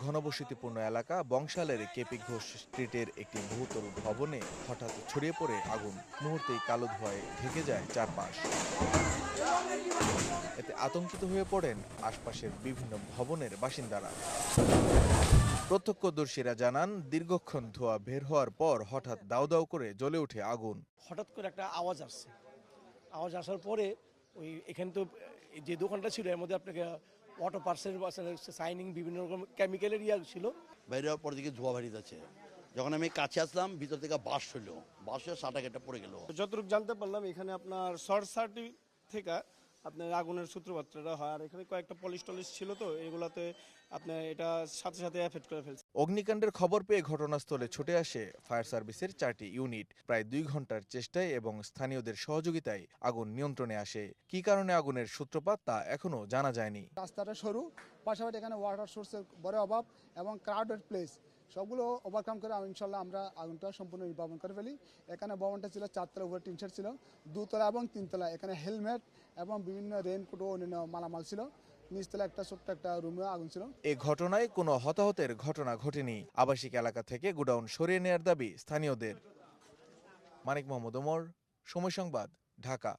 ঘনবসতিপূর্ণ এলাকা বংশালের কেপি ঘোষ স্ট্রিটের একটি বহুতল ভবনে হঠাৎ ছড়িয়ে পড়ে আগুন। মুহূর্তেই কালো ধোঁয়ায় ঢেকে যায় চারপাশ। এতে আতঙ্কিত হয়ে পড়েন আশপাশের বিভিন্ন ভবনের বাসিন্দারা। প্রত্যক্ষদর্শীরা জানান, দীর্ঘক্ষণ ধোঁয়া বের হওয়ার পর হঠাৎ দাউ দাউ করে জ্বলে ওঠে আগুন। হঠাৎ করে একটা আওয়াজ আসছে। আওয়াজ আসার পরে এখানে তো যে দোকানটা ছিল এর মধ্যে আপনাকে অটো পার্সেল সাইনিং বিভিন্ন রকম কেমিক্যালের ছিল। বাইরে পর দিকে ধোয়া বাড়ি যাচ্ছে। যখন আমি কাছে আসলাম ভিতর থেকে বাস হইলো, বাসের সাটা কেটে পড়ে গেল। যতটুকু জানতে পারলাম এখানে আপনার শর্ট সার্কিট থেকে আপনার আগুনের সূত্রপাতটা হয়। আর এখানে কয়েকটা পলিশ টলিশ ছিল, তো এগুলাতে আপনার এটা সাথে সাথে এফেক্ট করে ফেলছে। অগ্নিকাণ্ডের খবর পেয়ে ঘটনাস্থলে ছুটে আসে ফায়ার সার্ভিসের 4টি ইউনিট। প্রায় 2 ঘন্টার চেষ্টায় এবং স্থানীয়দের সহযোগিতায় আগুন নিয়ন্ত্রণে আসে। কী কারণে আগুনের সূত্রপাত তা এখনও জানা যায়নি। রাস্তাটা সরু, পাশাপাশি এখানে ওয়াটার সোর্সের বড় অভাব এবং ক্রাউডেড প্লেস, সবগুলো ওভারকাম করে ইনশাল্লাহ আমরা আগুনটা সম্পূর্ণ নির্বাপন করে ফেলি। এখানে ভবনটা ছিল 4 তলা, উপরে টিন শেড ছিল 2 তলা এবং 3 তলা। এখানে হেলমেট এবং বিভিন্ন রেইনকোট ও অন্যান্য মালামাল ছিল। নিচতলা একটা ছোট্ট একটা রুমে আগুন ছিল। এ ঘটনায় কোনো হতাহতের ঘটনা ঘটেনি। আবাসিক এলাকা থেকে গোডাউন সরিয়ে নেয়ার দাবি স্থানীয়দের। মানিক মোহাম্মদ ওমর, সময় সংবাদ, ঢাকা।